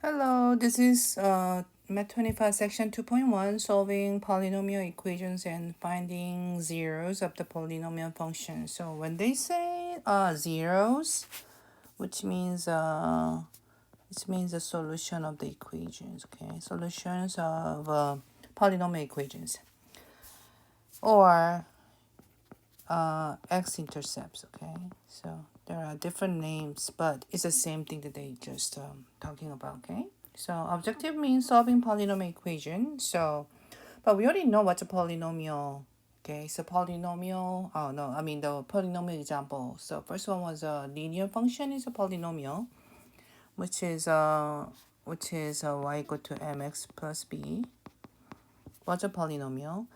Hello, this is Math 25 section 2.1 solving polynomial equations and finding zeros of the polynomial function. So when they say zeros, which means it means the solution of the equations, okay? Solutions of polynomial equations or x-intercepts, okay? So there are different names, but it's the same thing that they just talking about, okay? So objective means solving polynomial equation. So, but we already know what's a polynomial, okay? So polynomial, oh no, I mean the polynomial example. So first one was a linear function is a polynomial, which is y equal to mx plus b. What's a polynomial?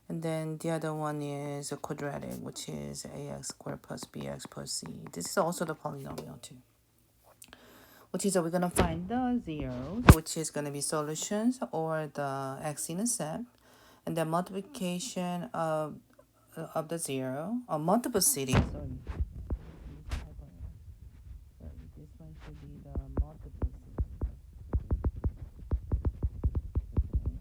And then the other one is a quadratic, which is ax squared plus bx plus c. This is also the polynomial too. Which is we're gonna find the zeros, which is gonna be solutions or the x-intercept, and the multiplication of the zero or multiplicity. Sorry, this one should be the multiplicity.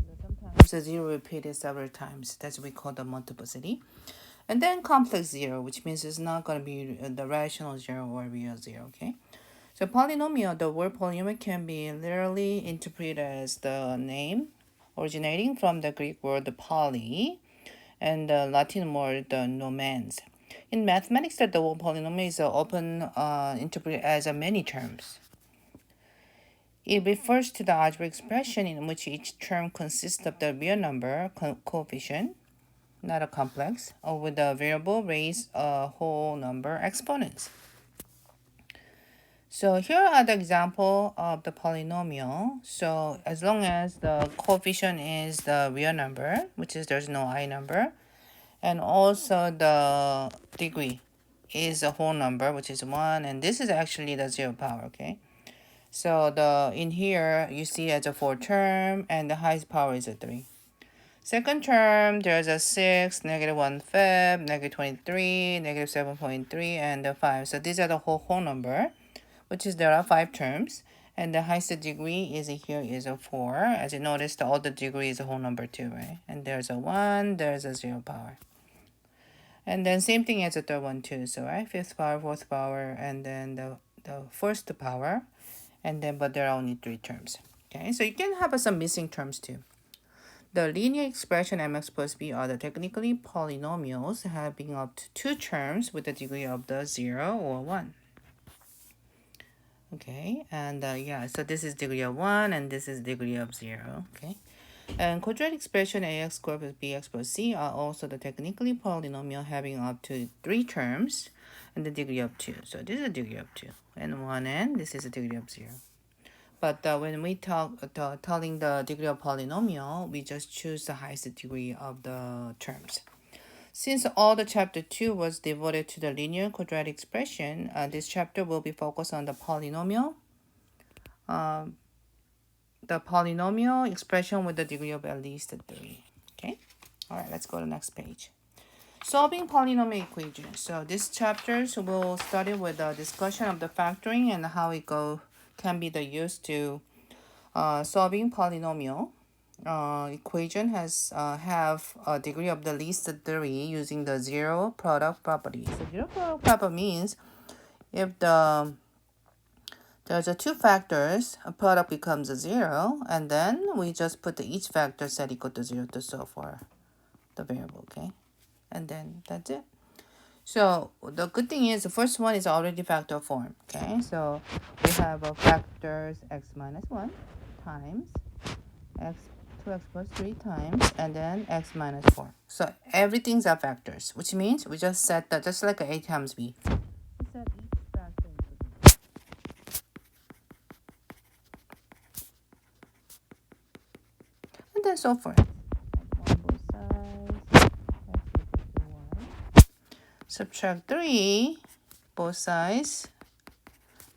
So sometimes the zero repeated several times. That's what we call the multiplicity. And then complex zero, which means it's not going to be the rational zero or real zero, okay? So polynomial, the word polynomial can be literally interpreted as the name originating from the Greek word poly and the Latin word nomens. In mathematics, the word polynomial is often interpreted as many terms. It refers to the algebraic expression in which each term consists of the real number coefficient, not a complex, or with a variable raised a whole number exponents. So here are the example of the polynomial. So as long as the coefficient is the real number, which is there's no I number, and also the degree is a whole number, which is 1, and this is actually the 0 power, okay? So the in here you see as a 4 term, and the highest power is a 3. Second term, there's a 6, negative 1/5, negative 23, negative 7.3, and the 5. So these are the whole number, which is there are 5 terms. And the highest degree is here is a 4. As you notice, all the degree is a whole number too, right? And there's a 1, there's a 0 power. And then same thing as the third one too. So right, fifth power, fourth power, and then the first power. And then but there are only 3 terms. Okay, so you can have some missing terms too. The linear expression mx plus b are the technically polynomials having up to 2 terms with a degree of the 0 or 1. Okay, and yeah, so this is degree of 1 and this is degree of 0. Okay, and quadratic expression ax squared plus bx plus c are also the technically polynomial having up to 3 terms and the degree of 2. So this is a degree of 2 and 1, and this is a degree of 0. But when we telling the degree of polynomial, we just choose the highest degree of the terms. Since all the chapter 2 was devoted to the linear quadratic expression, this chapter will be focused on the polynomial expression with the degree of at least 3. Okay, all right, let's go to the next page. Solving polynomial equations. So this chapter will start with a discussion of the factoring and how it can be used to solving polynomial equation has have a degree of the least 3 using the zero product property. So zero product property means if there's 2 factors, a product becomes a 0, and then we just put each factor set equal to 0 to solve for the variable, okay? And then that's it. So the good thing is the first one is already factor form, okay? So we have a factors x minus 1 times x 2x plus 3 times and then x minus 4. So everything's are factors, which means we just set that just like a times b. We set each factor into and then so forth. On both sides, x equals to 1. Subtract 3, both sides,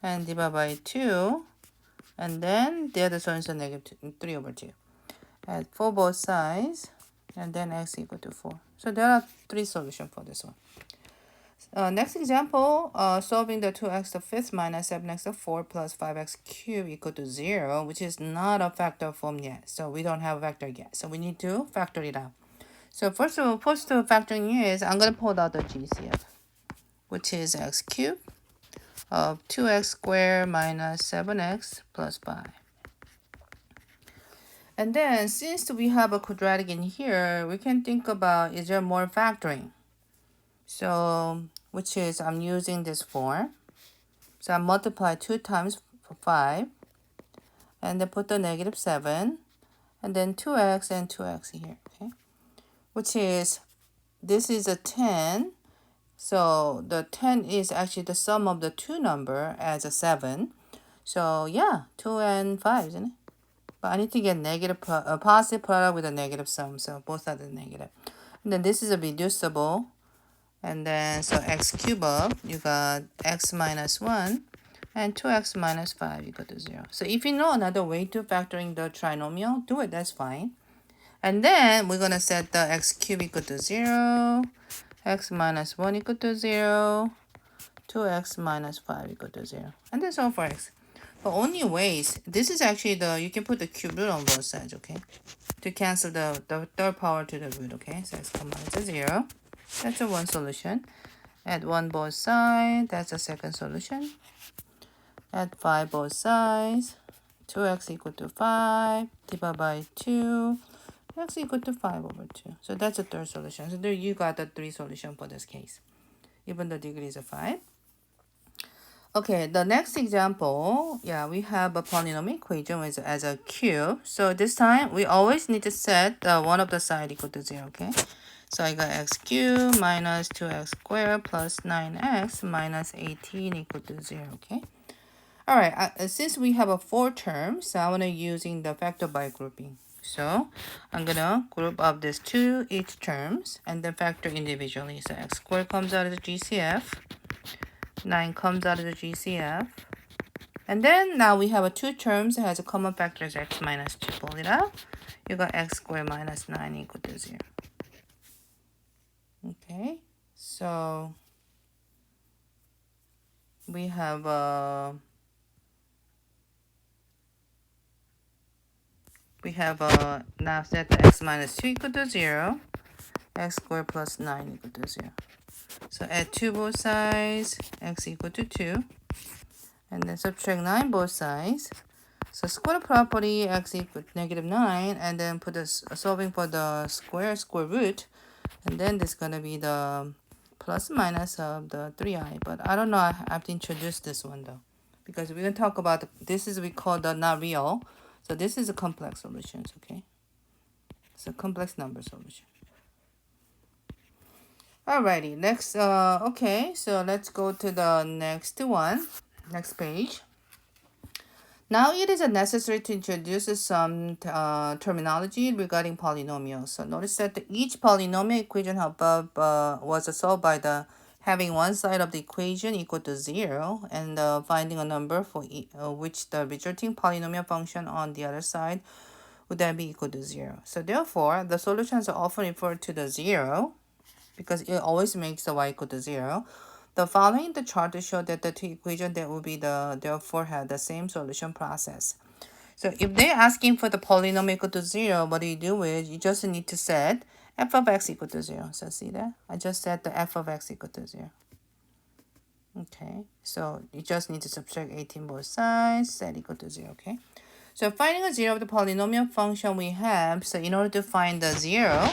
and divide by 2. And then the other solution is negative 3 over 2. Add 4 both sides, and then x equal to 4. So there are 3 solutions for this one. Next example, solving the 2x to the fifth minus 7x to the 4 plus 5x cubed equal to 0, which is not a factor form yet. So we don't have a vector yet. So we need to factor it out. So first of all, first factoring is, I'm going to pull out the GCF, which is x cubed of 2x squared minus 7x plus 5. And then since we have a quadratic in here, we can think about, is there more factoring? So, which is, I'm using this form. So I multiply 2 times 5, and then put the negative 7, and then 2x and 2x here, okay? Which is, this is a 10, so the 10 is actually the sum of the two number as a 7. So yeah, 2 and 5, isn't it? But I need to get a positive product with a negative sum, so both are the negative. And then this is a reducible, and then so x cubed up, you got x minus 1 and 2x minus 5 equal to 0. So if you know another way to factoring the trinomial, do it, that's fine. And then we're going to set the x cubed equal to 0, x minus 1 equal to 0, 2x minus 5 equal to 0. And then so for x. But only ways, this is actually you can put the cube root on both sides, okay? To cancel the third power to the root, okay? So x comes out to 0. That's a one solution. Add 1 both sides, that's a second solution. Add 5 both sides, 2x equal to 5, divided by 2, x equal to 5 over 2. So that's a third solution. So there you got the 3 solution for this case, even the degree is a 5. Okay, the next example, yeah, we have a polynomial equation as a cube. So this time, we always need to set one of the side equal to 0, okay? So I got x cubed minus 2x squared plus 9x minus 18 equal to 0, okay? All right, since we have a 4 terms, I want to using the factor by grouping. So I'm going to group up these two each terms and then factor individually. So x squared comes out of the GCF. 9 comes out of the GCF. And then now we have a 2 terms that has a common factor as x minus 2. Pull it out. You got x squared minus 9 equal to 0. Okay, so we have now set the x minus 2 equal to 0, x squared plus 9 equal to 0. So add 2 both sides, x equal to 2. And then subtract 9 both sides. So square property, x equal to negative 9. And then put solving for the square root. And then this is going to be the plus minus of the 3i. But I don't know, I have to introduce this one though. Because we're going to talk about, this is we call the not real. So this is a complex solutions, okay? It's a complex number solution. Alrighty, next, okay, so let's go to the next one, next page. Now it is necessary to introduce some terminology regarding polynomials. So notice that each polynomial equation above was solved by having one side of the equation equal to 0 and finding a number for which the resulting polynomial function on the other side would then be equal to 0. So therefore, the solutions are often referred to the 0 because it always makes the y equal to 0. The following the chart to show that the two equations that will be therefore have the same solution process. So if they're asking for the polynomial equal to 0, what do is you just need to set f of x equal to 0. So see that? I just set the f of x equal to 0. Okay, so you just need to subtract 18 both sides, set equal to 0, okay? So finding a 0 of the polynomial function we have, so in order to find the 0,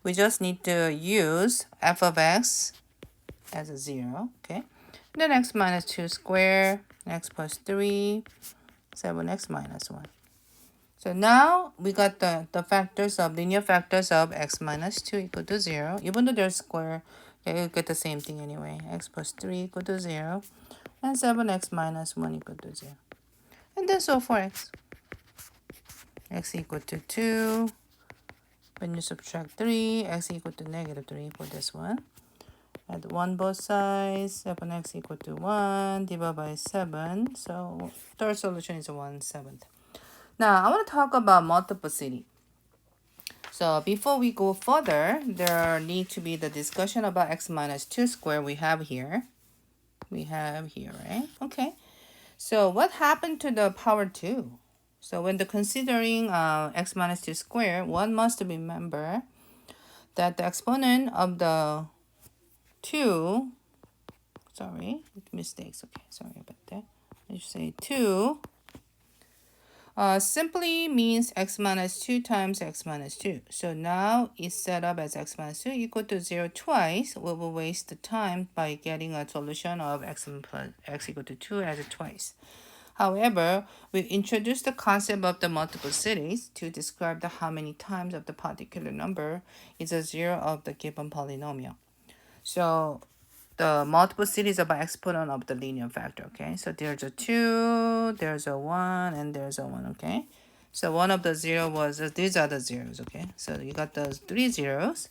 we just need to use f of x as a 0, okay? Then x minus 2 squared, x plus 3, 7x minus 1. So now we got the linear factors of x minus 2 equal to 0. Even though they're square, you get the same thing anyway. X plus 3 equal to 0, and 7x minus 1 equal to 0. And then so for x equal to 2. When you subtract 3, x equal to negative 3 for this one. Add 1 both sides, 7x equal to 1, divided by 7. So third solution is 1/7. Now I want to talk about multiplicity. So before we go further, there need to be the discussion about x minus 2 squared we have here. Right? Okay. So what happened to the power 2? So when the considering x minus 2 squared, one must remember that the exponent of the 2, sorry, mistakes, okay, sorry about that. I should say 2 simply means x minus 2 times x minus 2. So now it's set up as x minus 2 equal to 0 twice. We will waste the time by getting a solution of x plus x equal to 2 as a twice. However, we introduced the concept of the multiple series to describe the how many times of the particular number is a 0 of the given polynomial. So the multiple series of an exponent of the linear factor, okay? So there's a 2, there's a 1, and there's a 1, okay? So one of the 0 was, these are the zeros, okay? So you got those 3 zeros.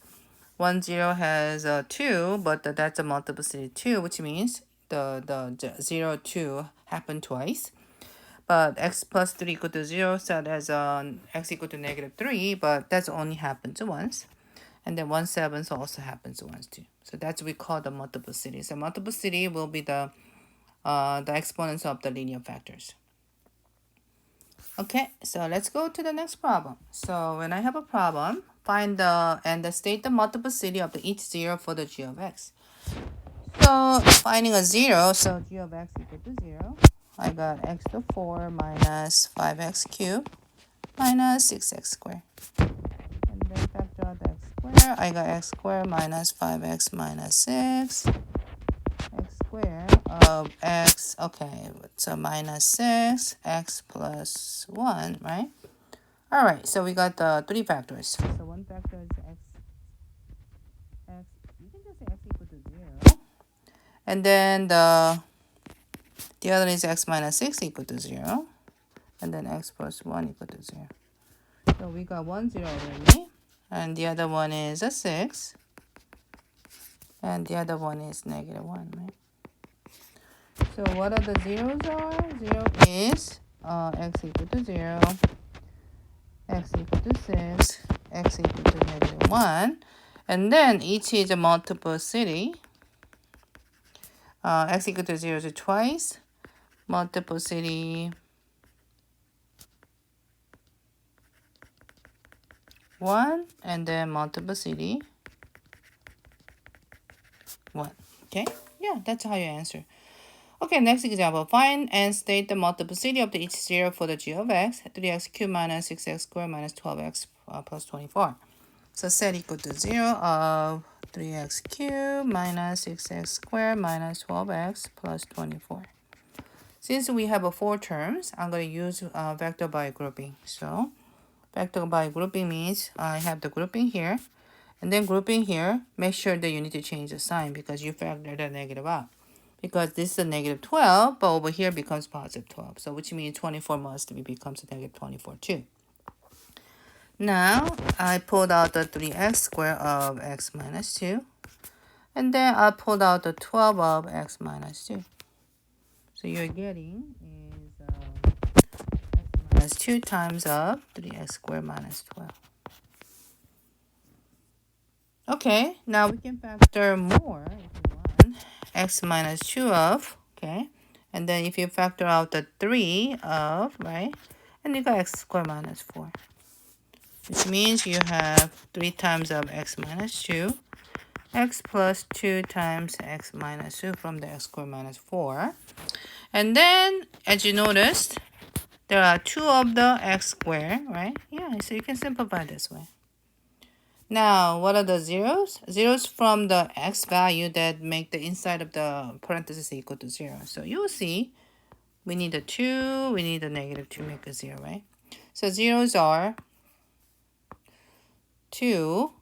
1 0 has a 2, but that's a multiple series 2, which means the 0, 2 happened twice. But x plus 3 equal to 0 set as x equal to negative 3, but that's only happens once. And then 1 7 also happens once too. So that's what we call the multiplicity. So multiplicity will be the exponents of the linear factors. Okay, so let's go to the next problem. So when I have a problem, find the state the multiplicity of each 0 for the g of x. So finding a 0, so g of x equal to 0. I got x to 4 minus 5x cubed minus 6x squared. And then factor out the x squared. I got x squared minus 5x minus 6. X squared of x, okay, so minus 6, x plus 1, right? All right, so we got the 3 factors. So one factor is x, you can just say x equal to 0. And then the other is x minus 6 equal to 0. And then x plus 1 equal to 0. So we got 1 0 already. And the other one is a 6. And the other one is negative 1, right? So what are the zeros are? 0 is x equal to 0, x equal to 6, x equal to negative 1. And then each is a multiplicity. X equal to 0 is twice. Multiplicity 1. And then multiplicity 1. Okay? Yeah, that's how you answer. Okay, next example. Find and state the multiplicity of each 0 for the g of x. 3x cubed minus 6x squared minus 12x plus 24. So set equal to 0 of 3x cubed minus 6x squared minus 12x plus 24. Since we have 4 terms, I'm going to use vector by grouping. So vector by grouping means I have the grouping here. And then grouping here, make sure that you need to change the sign because you factor the negative out. Because this is a negative 12, but over here becomes positive 12. So which means 24 must be becomes a negative 24 too. Now, I pulled out the 3x squared of x minus 2. And then I pulled out the 12 of x minus 2. So you're getting is x minus 2 times of 3x squared minus 12. Okay, now we can factor more if you want. X minus 2 of, okay? And then if you factor out the 3 of, right? And you got x squared minus 4. Which means you have 3 times of x minus 2. X plus 2 times x minus 2 from the x squared minus 4. And then, as you noticed, there are 2 of the x squared, right? Yeah, so you can simplify this way. Now, what are the zeros? Zeros from the x value that make the inside of the parenthesis equal to 0. So you will see we need a 2, we need a negative to make a 0, right? So zeros are 2,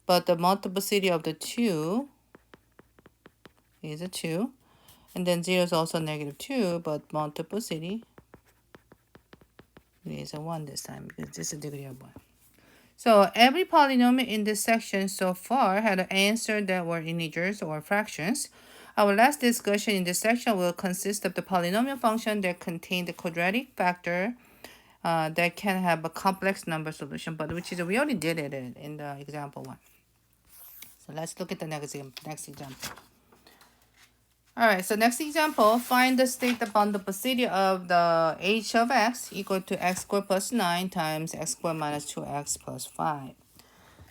but the multiplicity of the 2 is a 2. And then 0 is also negative 2, but multiplicity is a 1 this time because this is a degree of 1. So every polynomial in this section so far had an answer that were integers or fractions. Our last discussion in this section will consist of the polynomial function that contain the quadratic factor that can have a complex number solution, but which is we already did it in the example 1. So let's look at the next example. All right, so next example, find the state upon the city of the h of x equal to x squared plus 9 times x squared minus 2x plus 5.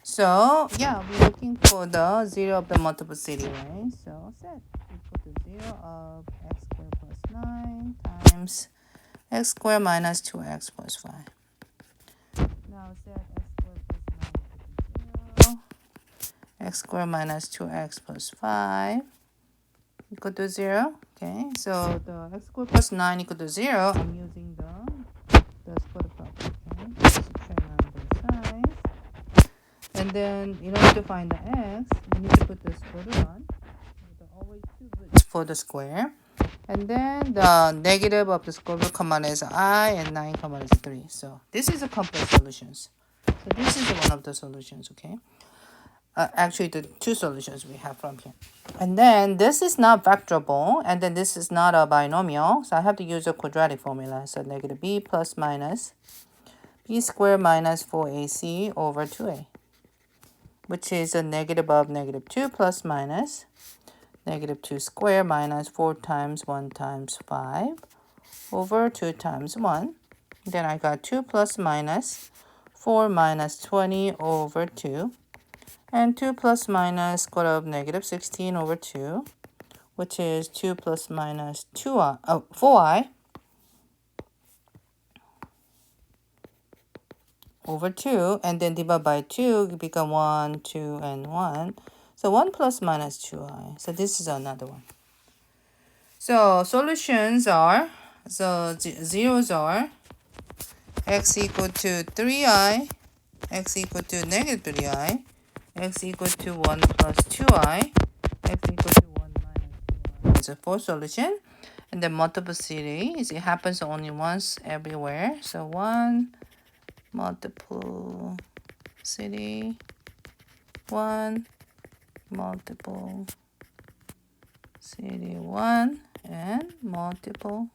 So yeah, we're looking for the 0 of the multiplicity, right? So set equal to 0 of x squared plus 9 times x squared minus 2x plus 5. Now set x squared plus 9 equal to 0. X squared minus 2x plus 5 equal to 0. Okay, so the x squared plus 9 equal to 0, I'm using the square property. Okay, subtract on both sides. And then in order to find the x, we need to put the square root on. There are always 2 roots for the square. And then the negative of the square root common is I and 9 common is 3. So this is a complex solutions. So this is one of the solutions, okay? Actually, the 2 solutions we have from here. And then this is not vectorable, and then this is not a binomial, so I have to use a quadratic formula. So negative b plus minus b squared minus 4ac over 2a, which is a negative of negative 2 plus minus negative 2 squared minus 4 times 1 times 5 over 2 times 1. Then I got 2 plus minus 4 minus 20 over 2. And 2 plus minus square root of negative 16 over 2, which is 2 plus minus 4i over 2, and then divide by 2, become 1, 2, and 1. So 1 plus minus 2i. So this is another one. So solutions are, so zeros are x equal to 3i, x equal to negative 3i, x equal to 1 plus 2i, x equal to 1 minus 2i. It's a 4 solution. And the multiplicity is it happens only once everywhere. So 1 multiplicity 1 multiplicity 1 and multiplicity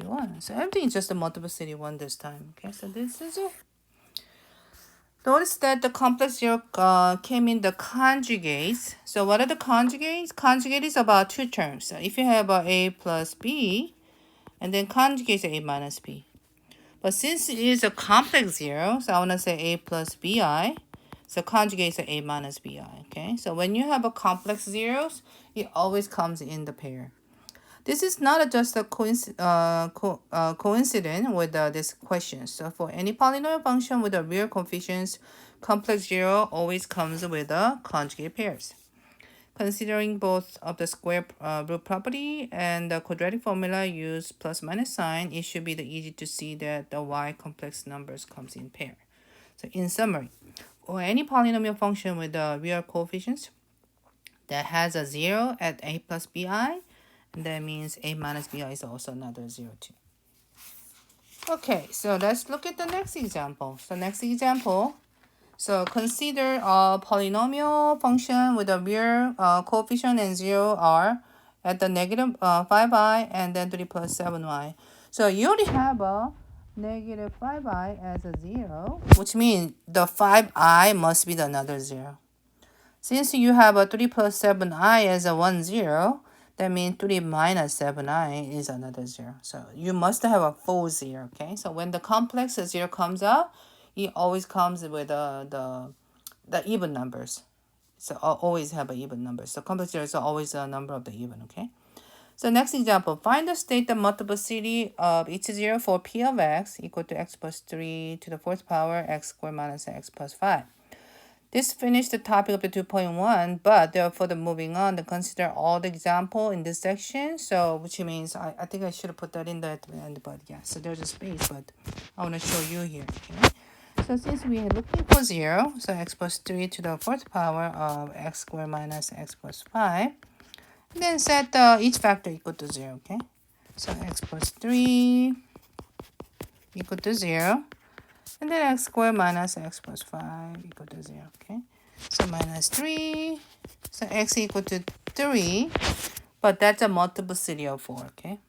1. So everything is just a multiplicity 1 this time. Okay, so this is it. Notice that the complex zero came in the conjugates. So what are the conjugates? Conjugate is about 2 terms. So if you have a plus b, and then conjugate is a minus b. But since it is a complex zero, so I want to say a plus bi. So conjugate is a minus bi. Okay. So when you have a complex zeros, it always comes in the pair. This is not just a coincidence with this question. So for any polynomial function with a real coefficients, complex zero always comes with a conjugate pairs. Considering both of the square root property and the quadratic formula use plus minus sign, it should be easy to see that the y complex numbers comes in pair. So in summary, for any polynomial function with the real coefficients that has a 0 at a plus bi, that means a minus bi is also another 0 too. Okay, so let's look at the next example. So next example, so consider a polynomial function with a real coefficient and 0 r at the negative 5i and then 3 plus 7y. So you already have a negative 5i as a 0, which means the 5i must be the another 0. Since you have a 3 plus 7i as a 1, 0, that means 3 minus 7i is another 0. So you must have a full 0, okay? So when the complex 0 comes out, it always comes with the even numbers. So always have an even number. So complex 0 is always a number of the even, okay? So next example, find the state the multiplicity of each 0 for p of x equal to x plus 3 to the 4th power x squared minus x plus 5. This finished the topic of the 2.1, but therefore moving on to consider all the example in this section. So which means I think I should have put that in there at the end, but yeah, so there's a space, but I want to show you here. Okay? So since we are looking for 0, so x plus 3 to the 4th power of x squared minus x plus 5, and then set each factor equal to 0, okay? So x plus 3 equal to 0. And then x squared minus x plus 5 equal to 0, okay? So minus 3. So x equal to 3. But that's a multiplicity of 4, okay?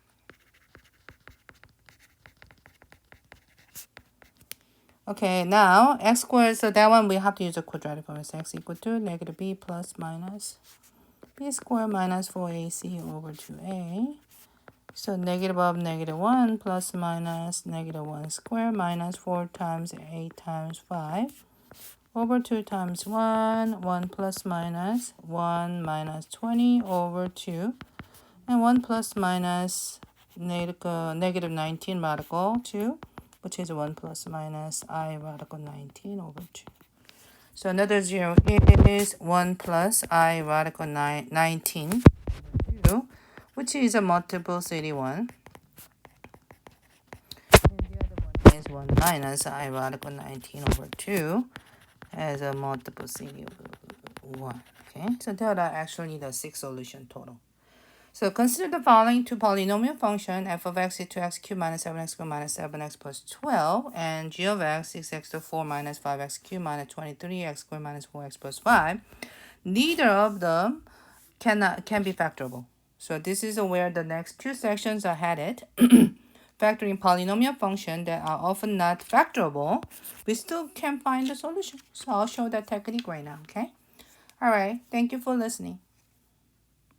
Okay, now x squared, so that one we have to use a quadratic formula. So x equal to negative b plus minus b squared minus 4ac over 2a. So negative of negative 1 plus minus negative 1 squared minus 4 times 8 times 5 over 2 times 1 plus minus 1 minus 20 over 2, and 1 plus minus negative 19 radical 2, which is 1 plus minus I radical 19 over 2. So another 0 is 1 plus I radical 19 over 2, which is a multiplicity 1. And the other one is 1 minus I radical 19 over 2 as a multiplicity of 1. Okay, so that are actually the 6 solution total. So consider the following two polynomial function: f of x is 2x cubed minus 7x squared minus 7x plus 12, and g of x is x to 4 minus 5x cubed minus 23x squared minus 4x plus 5. Neither of them can be factorable. So this is where the next two sections are headed. Factoring polynomial functions that are often not factorable, we still can find the solution. So I'll show that technique right now, okay? All right, thank you for listening.